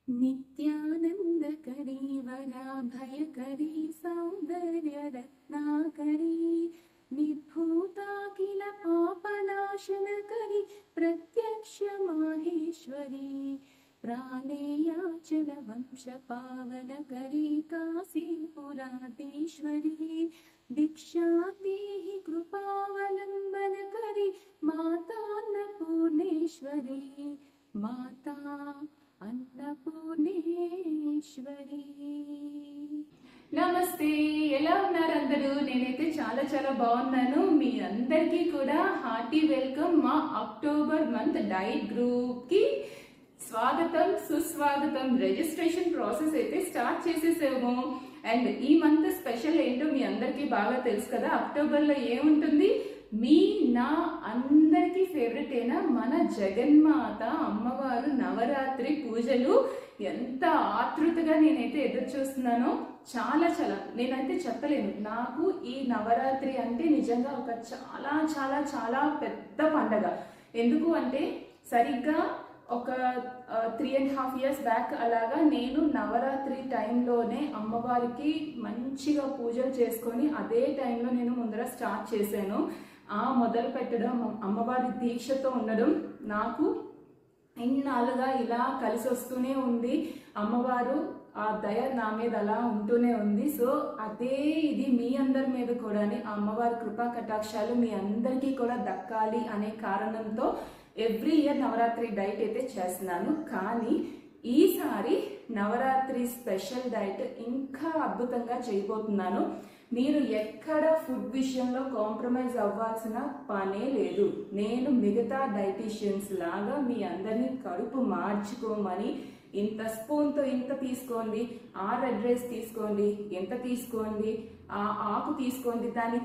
नित्यानन्दकरी वराभयकरी सौन्दर्यरत्नाकरी निर्भूताखिल पापनाशनकरी प्रत्यक्ष माहेश्वरी प्राणेयाचल वंशपावनकरी काशीपुराधीश्वरी दीक्षा देहि कृपावलम्बनकरी मातान्नपूर्णेश्वरी माता అన్నపూర్ణేశ్వరి. నమస్తే, ఎలా ఉన్నారు అందరూ? నేనైతే చాలా చాలా బాగున్నాను. మీ అందరికీ కూడా హార్టీ వెల్కమ్. మా అక్టోబర్ మంత్ డైట్ గ్రూప్ కి స్వాగతం, సుస్వాగతం. రిజిస్ట్రేషన్ ప్రాసెస్ అయితే స్టార్ట్ చేసేసాము. అండ్ ఈ మంత్ స్పెషల్ ఏంటో మీ అందరికీ బాగా తెలుసు కదా. అక్టోబర్ లో ఏముంటుంది? మీ నా అందరికీ ఫేవరెట్ అయిన మన జగన్మాత అమ్మవారు నవరాత్రి పూజలు. ఎంత ఆతృతగా నేనైతే ఎదురు చూస్తున్నానో, చాలా చాలా నేనైతే చెప్పలేను. నాకు ఈ నవరాత్రి అంటే నిజంగా ఒక చాలా చాలా చాలా పెద్ద పండగ. ఎందుకు అంటే సరిగ్గా ఒక 3.5 years బ్యాక్ అలాగా నేను నవరాత్రి టైంలోనే అమ్మవారికి మంచిగా పూజలు చేసుకొని అదే టైంలో నేను ముందర స్టార్ట్ చేశాను. మొదలు పెట్టడం, అమ్మవారి దీక్షతో ఉండడం నాకు ఇన్నాళ్ళుగా ఇలా కలిసి వస్తూనే ఉంది. అమ్మవారు ఆ దయ నా మీద అలా ఉంటూనే ఉంది. సో అదే ఇది మీ అందరి మీద కూడా అమ్మవారి కృపా కటాక్షాలు మీ అందరికీ కూడా దక్కాలి అనే కారణంతో ఎవ్రీ ఇయర్ నవరాత్రి డైట్ అయితే చేస్తున్నాను. కానీ ఈసారి నవరాత్రి స్పెషల్ డైట్ ఇంకా అద్భుతంగా చేయబోతున్నాను. మీరు ఎక్కడ ఫుడ్ విషయంలో కాంప్రమైజ్ అవ్వాల్సిన పనే లేదు. నేను మిగతా డైటీషియన్స్ లాగా మీ అందరినీ కడుపు మార్చుకోమని, ఇంత స్పూన్తో ఇంత తీసుకోండి, ఆ రెడ్ రైస్ తీసుకోండి, ఎంత తీసుకోండి, ఆ ఆకు తీసుకోండి, దాన్ని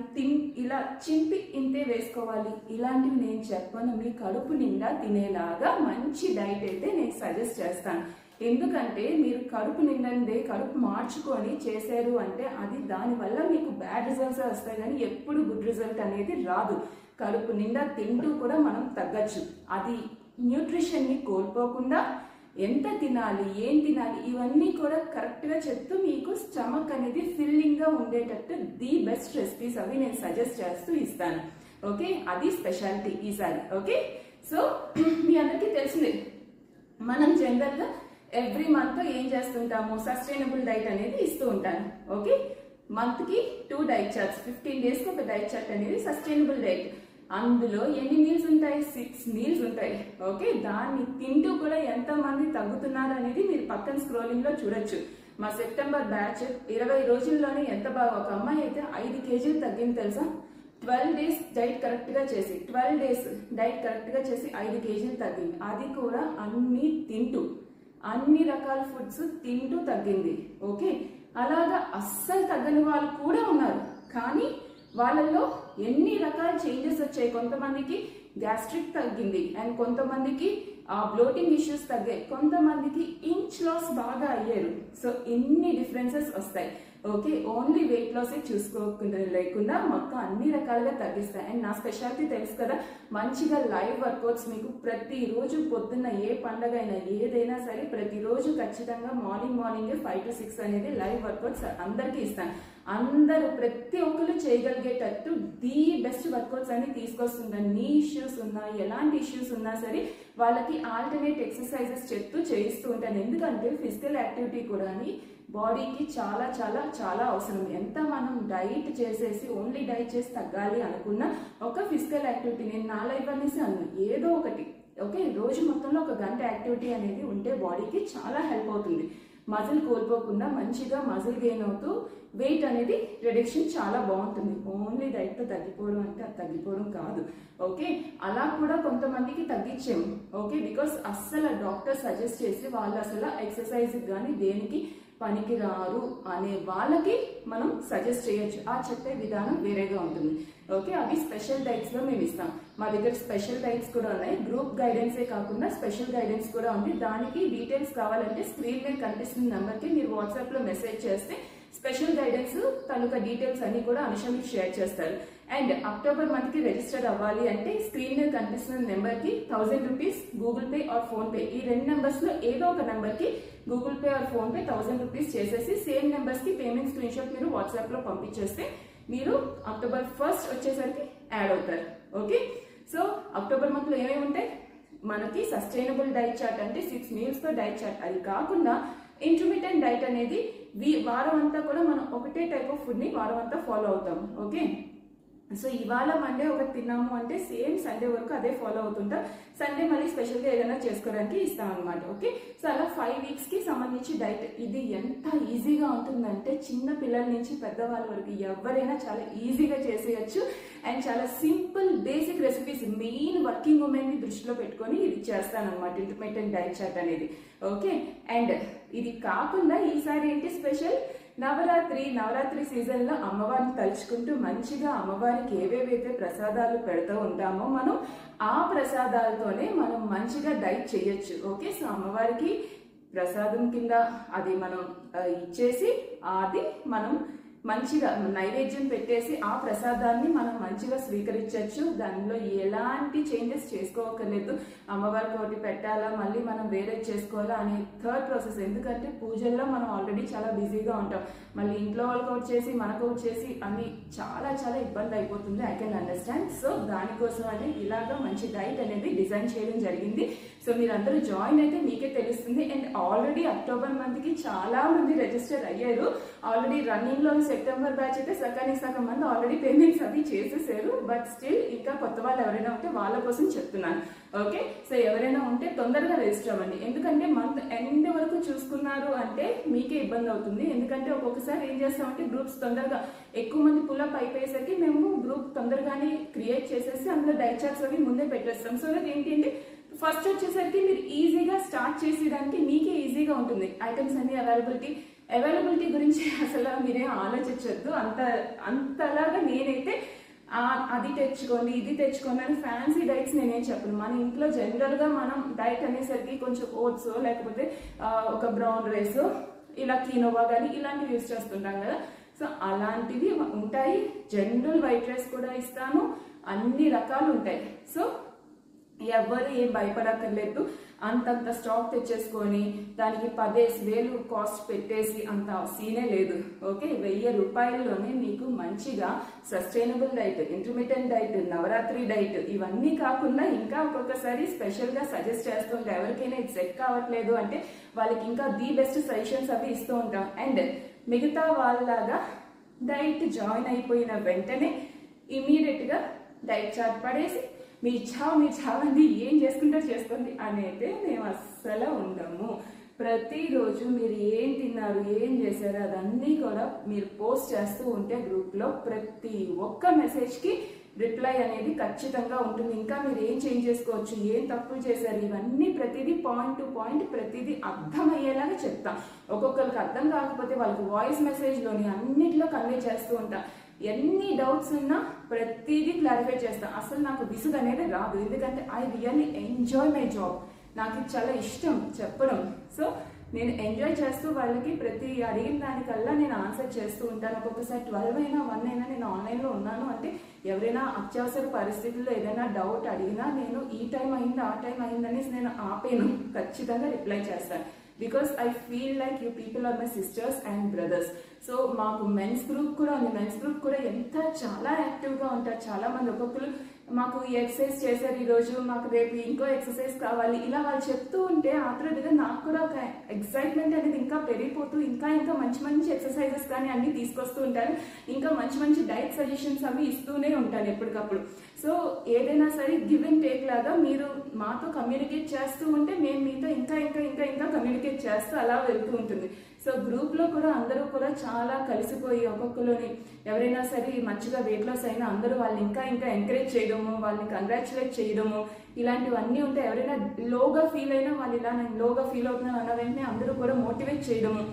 ఇలా చింపి ఇంతే వేసుకోవాలి, ఇలాంటివి నేను చెప్పను. మీ కడుపు నిండా తినేలాగా మంచి డైట్ అయితే నేను సజెస్ట్ చేస్తాను. ఎందుకంటే మీరు కడుపు నిండందే కడుపు మార్చుకొని చేశారు అంటే అది దానివల్ల మీకు బ్యాడ్ రిజల్ట్స్ వస్తాయి, కానీ ఎప్పుడు గుడ్ రిజల్ట్ అనేది రాదు. కడుపు నిండా తింటూ కూడా మనం తగ్గచ్చు. అది న్యూట్రిషన్ని కోల్పోకుండా ఎంత తినాలి, ఏం తినాలి, ఇవన్నీ కూడా కరెక్ట్గా చెప్తూ మీకు స్టమక్ అనేది ఫిల్లింగ్గా ఉండేటట్టు ది బెస్ట్ రెసిపీస్ అవి నేను సజెస్ట్ చేస్తూ ఇస్తాను. ఓకే, అది స్పెషాలిటీ ఈసారి. ఓకే, సో మీ అందరికీ తెలిసిందే, మనం జనరల్గా ఎవ్రీ మంత్ ఏం చేస్తుంటాము, సస్టైనబుల్ డైట్ అనేది ఇస్తూ ఉంటాను. ఓకే, మంత్కి 2 డైట్ చార్ట్స్, 15 daysకి ఒక డైట్ చార్ట్ అనేది సస్టైనబుల్ డైట్. అందులో ఎన్ని మీల్స్ ఉంటాయి? 6 మీల్స్ ఉంటాయి. ఓకే, దాన్ని తింటూ కూడా ఎంతమంది తగ్గుతున్నారు అనేది మీరు పక్కన స్క్రోలింగ్ లో చూడొచ్చు. మా సెప్టెంబర్ బ్యాచ్ 20 రోజుల్లోనే ఎంత బాగా, ఒక అమ్మాయి అయితే 5 kg తగ్గింది తెలుసా. 12 days డైట్ కరెక్ట్ గా చేసి 12 days డైట్ కరెక్ట్ గా చేసి 5 kg తగ్గింది. అది కూడా అన్ని తింటూ, అన్ని రకాల ఫుడ్స్ తింటూ తగ్గింది. ఓకే, అలాగా అస్సలు తగ్గని వాళ్ళు కూడా ఉన్నారు. కానీ వాళ్ళల్లో ఎన్ని రకాల చేంజెస్ వచ్చాయి. కొంతమందికి గ్యాస్ట్రిక్ తగ్గింది, అండ్ కొంతమందికి బ్లోటింగ్ ఇష్యూస్ తగ్గాయి, కొంతమందికి ఇంచ్ లాస్ బాగా అయ్యారు. సో ఇన్ని డిఫరెన్సెస్ వస్తాయి. ఓకే, ఓన్లీ వెయిట్ లాసే చూసుకోకుండా లేకుండా మొత్తం అన్ని రకాలుగా తగ్గిస్తాయి. అండ్ నా స్పెషాలిటీ తెలుసు కదా, మంచిగా లైవ్ వర్కౌట్స్ మీకు ప్రతిరోజు పొద్దున్న, ఏ పండగ అయినా ఏదైనా సరే ప్రతిరోజు ఖచ్చితంగా మార్నింగే 5 to 6 అనేది లైవ్ వర్కౌట్స్ అందరికీ ఇస్తాను. అందరూ ప్రతి ఒక్కరు చేయగలిగేటట్టు ది బెస్ట్ వర్కౌట్స్ అని తీసుకొస్తుంటాను. నీ ఇష్యూస్ ఉన్నా, ఎలాంటి ఇష్యూస్ ఉన్నా సరే వాళ్ళకి ఆల్టర్నేట్ ఎక్సర్సైజెస్ చెప్తూ చేయిస్తూ ఉంటాను. ఎందుకంటే ఫిజికల్ యాక్టివిటీ కూడా బాడీకి చాలా చాలా చాలా అవసరం. ఎంత మనం డైట్ చేసేసి ఓన్లీ డైట్ చేసి తగ్గాలి అనుకున్నా ఒక ఫిజికల్ యాక్టివిటీ, నేను నా లైఫ్ అనేసి అన్నాను, ఏదో ఒకటి. ఓకే, రోజు మొత్తంలో 1 గంట యాక్టివిటీ అనేది ఉంటే బాడీకి చాలా హెల్ప్ అవుతుంది. మజిల్ కోల్పోకుండా మంచిగా మజిల్ గెయిన్ అవుతూ వెయిట్ అనేది రిడక్షన్ చాలా బాగుంటుంది. ఓన్లీ డైట్తో తగ్గిపోవడం అంటే అది తగ్గిపోవడం కాదు. ఓకే, అలా కూడా కొంతమందికి తగ్గించాము. ఓకే, బికాస్ అస్సలు డాక్టర్ సజెస్ట్ చేసి వాళ్ళు అసలు ఎక్సర్సైజ్ కానీ దేనికి పనికి రారు అనే వాళ్ళకి మనం సజెస్ట్ చేయొచ్చు. ఆ చెప్పే విధానం వేరేగా ఉంటుంది. ఓకే, అవి స్పెషల్ డైట్స్ లో మేము ఇస్తాం. మా దగ్గర స్పెషల్ డైట్స్ కూడా ఉన్నాయి. గ్రూప్ గైడెన్సే కాకుండా స్పెషల్ గైడెన్స్ కూడా ఉంది. దానికి డీటెయిల్స్ కావాలంటే స్క్రీన్ మీద కనిపిస్తున్న నెంబర్కి మీరు వాట్సాప్ లో మెసేజ్ చేస్తే స్పెషల్ గైడెన్స్ తాలూకా డీటెయిల్స్ అన్ని కూడా అనుష మీకు షేర్ చేస్తారు. అండ్ అక్టోబర్ మంత్ కి రిజిస్టర్ అవ్వాలి అంటే స్క్రీన్ మీద కనిపిస్తున్న నెంబర్ కి 1000 rupees Google pay or PhonePe, ఈ 2 నెంబర్స్ లో ఏదో ఒక నెంబర్ కి Google pay or PhonePe 1000 రూపీస్ చేసేసి సేమ్ నెంబర్స్ కి పేమెంట్ స్క్రీన్ షాట్ మీరు వాట్సాప్ లో పంపించేస్తే మీరు అక్టోబర్ 1st వచ్చేసరికి యాడ్ అవుతారు. ఓకే, సో అక్టోబర్ మంత్ లో ఏమేమి ఉంటాయి మనకి? సస్టైనబుల్ డైట్ చార్ట్ అంటే 6 మీల్స్ తో డైట్ చార్ట్, అది కాకుండా ఇంటర్మీడియట్ డైట్ అనేది వారం అంతా కూడా మనం ఒకటే టైప్ ఆఫ్ ఫుడ్ ని వారం అంతా ఫాలో అవుతాం. ఓకే, సో ఇవాళ మండే ఒకటి తిన్నాము అంటే సేమ్ సండే వరకు అదే ఫాలో అవుతుంటాం. సండే మళ్ళీ స్పెషల్గా ఏదైనా చేసుకోవడానికి ఇస్తాం అనమాట. ఓకే, సో అలా 5 వీక్స్ కి సంబంధించి డైట్. ఇది ఎంత ఈజీగా ఉంటుందంటే చిన్న పిల్లల నుంచి పెద్దవాళ్ళ వరకు ఎవరైనా చాలా ఈజీగా చేసేయచ్చు. అండ్ చాలా simple basic recipes main working women ని దృష్టిలో పెట్టుకొని ఇది చేస్తాను అనమాట ఇంటర్మీడియట్ డైట్ చార్ట్ అనేది. ఓకే, అండ్ ఇది కాకుండా ఈసారి ఏంటి స్పెషల్, నవరాత్రి సీజన్ లో అమ్మవారిని తలుచుకుంటూ మంచిగా అమ్మవారికి ఏవేవైతే ప్రసాదాలు పెడుతూ ఉంటామో మనం ఆ ప్రసాదాలతోనే మనం మంచిగా డైట్ చేయొచ్చు. ఓకే, సో అమ్మవారికి ప్రసాదం కింద అది మనం ఇచ్చేసి అది మనం మంచిగా నైవేద్యం పెట్టేసి ఆ ప్రసాదాన్ని మనం మంచిగా స్వీకరించవచ్చు. దానిలో ఎలాంటి చేంజెస్ చేసుకోవక్కర్లేదు. అమ్మవారికి ఒకటి పెట్టాలా మళ్ళీ మనం వేరే చేసుకోవాలా అనే థర్డ్ ప్రాసెస్. ఎందుకంటే పూజల్లో మనం ఆల్రెడీ చాలా బిజీగా ఉంటాం, మళ్ళీ ఇంట్లో వాళ్ళకి ఒకటి చేసి మనకు ఒకటి చేసి అన్ని చాలా చాలా ఇబ్బంది అయిపోతుంది. I can understand. సో దానికోసం అని ఇలాగా మంచి డైట్ అనేది డిజైన్ చేయడం జరిగింది. సో మీరందరూ జాయిన్ అయితే మీకే తెలుస్తుంది. అండ్ ఆల్రెడీ అక్టోబర్ మంత్ కి చాలా మంది రిజిస్టర్ అయ్యారు. ఆల్రెడీ రన్నింగ్ లో సెప్టెంబర్ బ్యాచ్ అయితే సగం మంది ఆల్రెడీ పేమెంట్స్ అది చేసేసారు. బట్ స్టిల్ ఇంకా కొత్త వాళ్ళు ఎవరైనా ఉంటే వాళ్ళ కోసం చెప్తున్నాను. ఓకే, సో ఎవరైనా ఉంటే తొందరగా రిజిస్టర్ అవ్వండి. ఎందుకంటే మంత్ ఎండ్ వరకు చూసుకున్నారు అంటే మీకే ఇబ్బంది అవుతుంది. ఎందుకంటే ఒక్కొక్కసారి ఏం చేస్తామంటే గ్రూప్స్ తొందరగా ఎక్కువ మంది పుల్అప్ అయిపోయేసరికి మేము గ్రూప్ తొందరగానే క్రియేట్ చేసేసి అందులో డైట్ చార్ట్స్ అవి ముందే పెట్టేస్తాం. సో దట్ ఏంటి అంటే ఫస్ట్ వచ్చేసరికి మీరు ఈజీగా స్టార్ట్ చేసేదానికి మీకే ఈజీగా ఉంటుంది. ఐటమ్స్ అన్ని అవైలబిలిటీ గురించి అసలు మీరేం ఆలోచించొద్దు. అంతలాగా నేనైతే అది తెచ్చుకోండి ఇది తెచ్చుకోండి అని ఫ్యాన్సీ డైట్స్ నేనేం చెప్పను. మన ఇంట్లో జనరల్ గా మనం డైట్ అనేసరికి కొంచెం ఓట్స్ లేకపోతే ఒక బ్రౌన్ రైస్ ఇలా కీనోవా కానీ ఇలాంటివి యూజ్ చేస్తుంటాం కదా. సో అలాంటివి ఉంటాయి. జనరల్ వైట్ రైస్ కూడా ఇస్తాను, అన్ని రకాలు ఉంటాయి. సో ఎవరు ఏం భయపడక్కర్లేదు. అంతంత స్టాక్ తెచ్చేసుకొని దానికి 10,000 కాస్ట్ పెట్టేసి అంత సీనే లేదు. ఓకే, 1000 రూపాయల్లోనే మీకు మంచిగా sustainable diet, intermediate diet, Navratri diet ఇవన్నీ కాకుండా ఇంకా ఒక్కొక్కసారి స్పెషల్ గా సజెస్ట్ చేస్తూ ఉంటాం. ఎవరికైనా ఇది సెట్ కావట్లేదు అంటే వాళ్ళకి ఇంకా ది బెస్ట్ సజెషన్స్ అవి ఇస్తూ ఉంటాం. అండ్ మిగతా వాళ్ళలాగా డైట్ జాయిన్ అయిపోయిన వెంటనే ఇమీడియట్ గా డైట్ చార్ట్ పడేసి మీ చావండి ఏం చేసుకుంటారో చేసుకోండి అనేది మేము అస్సలు ఉండము. ప్రతిరోజు మీరు ఏం తిన్నారు ఏం చేశారు అదన్నీ కూడా మీరు పోస్ట్ చేస్తూ ఉంటే గ్రూప్ లో ప్రతి ఒక్క మెసేజ్ కి రిప్లై అనేది ఖచ్చితంగా ఉంటుంది. ఇంకా మీరు ఏం చేంజ్ చేసుకోవచ్చు, ఏం తప్పులు చేశారు, ఇవన్నీ ప్రతిదీ పాయింట్ టు పాయింట్ ప్రతిదీ అర్థమయ్యేలాగా చెప్తాం. ఒక్కొక్కరికి అర్థం కాకపోతే వాళ్ళకి వాయిస్ మెసేజ్ లోని అన్నిట్లో కన్వే చేస్తూ ఉంటాం. ఎన్ని డౌట్స్ ఉన్నా ప్రతిదీ క్లారిఫై చేస్తా. అసలు నాకు విసుగు అనేది రాదు. ఎందుకంటే I really enjoy my job. నాకు ఇది చాలా ఇష్టం చెప్పడం. సో నేను ఎంజాయ్ చేస్తూ వాళ్ళకి ప్రతి అడిగిన దానికల్లా నేను ఆన్సర్ చేస్తూ ఉంటాను. ఒక్కొక్కసారి 12 అయినా 1 అయినా నేను ఆన్లైన్లో ఉన్నాను అంటే ఎవరైనా అత్యవసర పరిస్థితుల్లో ఏదైనా డౌట్ అడిగినా నేను ఈ టైం అయింది ఆ టైం అయిందని నేను ఆపేను, ఖచ్చితంగా రిప్లై చేస్తాను. Because I feel like you people are my sisters and brothers. So మాకు మెన్స్ గ్రూప్ కూడా ఉంది. మెన్స్ గ్రూప్ కూడా చాలా యాక్టివ్గా ఉంటారు. చాలా మంది ఒక్కొక్కరు మాకు ఈ ఎక్సర్సైజ్ చేశారు ఈరోజు, మాకు రేపు ఇంకో ఎక్సర్సైజ్ కావాలి, ఇలా వాళ్ళు చెప్తూ ఉంటే ఆత్రుడిగా నాకు కూడా ఒక ఎక్సైట్మెంట్ అనేది ఇంకా పెరిగిపోతూ ఇంకా మంచి మంచి ఎక్సర్సైజెస్ కానీ అన్ని తీసుకొస్తూ ఉంటాను. ఇంకా మంచి డైట్ సజెషన్స్ అవి ఇస్తూనే ఉంటాను ఎప్పటికప్పుడు. సో ఏదైనా సరే గివ్ అండ్ టేక్ లాగా మీరు మాతో కమ్యూనికేట్ చేస్తూ ఉంటే మేము మీతో ఇంకా కమ్యూనికేట్ చేస్తూ అలా వెళ్తూ ఉంటుంది. సో గ్రూప్ లో కూడా అందరూ కూడా చాలా కలిసిపోయి ఒక్కొక్కరిని ఎవరైనా సరే మంచిగా వెయిట్ లాస్ అయినా అందరూ వాళ్ళని ఇంకా ఎంకరేజ్ చేయడము, వాళ్ళని కంగ్రాచులేట్ చేయడము ఇలాంటివన్నీ ఉంటాయి. ఎవరైనా లోగా ఫీల్ అయినా వాళ్ళు ఇలా నేను లోగా ఫీల్ అవుతున్నాను అన్న వెంటనే అందరూ కూడా మోటివేట్ చేయడము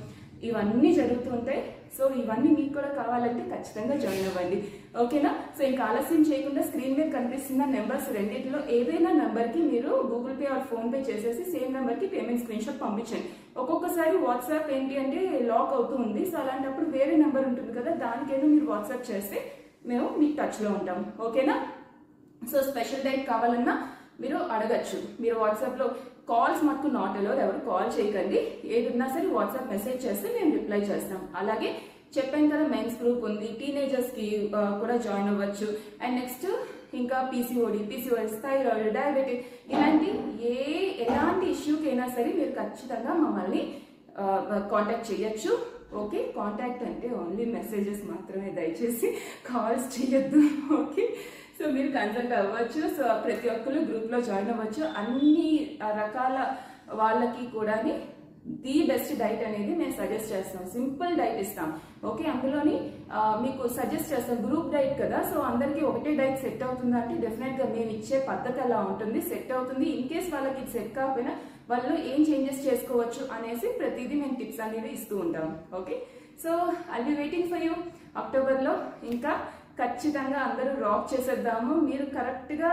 ఇవన్నీ జరుగుతూ ఉంటాయి. సో ఇవన్నీ మీకు కూడా కావాలంటే ఖచ్చితంగా జాయిన్ అవ్వండి. ఓకేనా? సో ఇంకా ఆలస్యం చేయకుండా స్క్రీన్ మీద కనిపిస్తున్న నెంబర్స్ రెండింటిలో ఏదైనా నెంబర్కి మీరు Google pay or PhonePe చేసేసి సేమ్ నెంబర్కి పేమెంట్ స్క్రీన్ షాట్ పంపించండి. ఒక్కొక్కసారి వాట్సాప్ ఏంటి అంటే లాక్ అవుతూ ఉంది. సో అలాంటప్పుడు వేరే నెంబర్ ఉంటుంది కదా, దానికైనా మీరు వాట్సాప్ చేస్తే మేము మీకు టచ్లో ఉంటాం. ఓకేనా? సో స్పెషల్ డైట్ కావాలన్నా మీరు అడగచ్చు. మీరు వాట్సాప్లో కాల్స్ మటుకు నాట్ అలౌడ్, ఎవరు కాల్ చేయకండి. ఏది ఉన్నా సరే వాట్సాప్ మెసేజ్ చేస్తే మేము రిప్లై చేస్తాం. అలాగే చెప్పాను కదా మెన్స్ గ్రూప్ ఉంది, టీనేజర్స్కి కూడా జాయిన్ అవ్వచ్చు. అండ్ నెక్స్ట్ ఇంకా పీసీఓడి, థైరాయిడ్, డయాబెటిక్, ఇలాంటి ఎలాంటి ఇష్యూకైనా సరే మీరు ఖచ్చితంగా మమ్మల్ని కాంటాక్ట్ చేయొచ్చు. ఓకే, కాంటాక్ట్ అంటే ఓన్లీ మెసేజెస్ మాత్రమే, దయచేసి కాల్స్ చేయొద్దు. ఓకే, సో మీరు కన్సల్ట్ అవ్వచ్చు. సో ప్రతి ఒక్కరు గ్రూప్లో జాయిన్ అవ్వచ్చు. అన్ని రకాల వాళ్ళకి కూడా ది బెస్ట్ డైట్ అనేది మేము సజెస్ట్ చేస్తాం. సింపుల్ డైట్ ఇస్తాం. ఓకే, అందులోని మీకు సజెస్ట్ చేస్తాం. గ్రూప్ డైట్ కదా, సో అందరికీ ఒకటే డైట్ సెట్ అవుతుందా అంటే డెఫినెట్గా మేము ఇచ్చే పద్ధతి అలా ఉంటుంది, సెట్ అవుతుంది. ఇన్ కేస్ వాళ్ళకి ఇది సెట్ కాకపోయినా వాళ్ళు ఏం చేంజెస్ చేసుకోవచ్చు అనేసి ప్రతిదీ మేము టిప్స్ అనేవి ఇస్తూ ఉంటాం. Okay, so I'll be waiting for you. అక్టోబర్లో ఇంకా ఖచ్చితంగా అందరూ రాక్ చేసేద్దాము. మీరు కరెక్ట్గా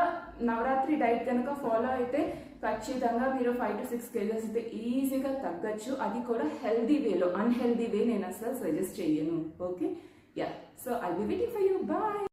నవరాత్రి డైట్ కనుక ఫాలో అయితే ఖచ్చితంగా మీరు 5 to 6 kgs అయితే ఈజీగా తగ్గచ్చు. అది కూడా హెల్దీ వేలో, అన్హెల్దీ వే నేను అసలు సజెస్ట్ చెయ్యను. Okay, ya, so I'll be waiting for you. Bye.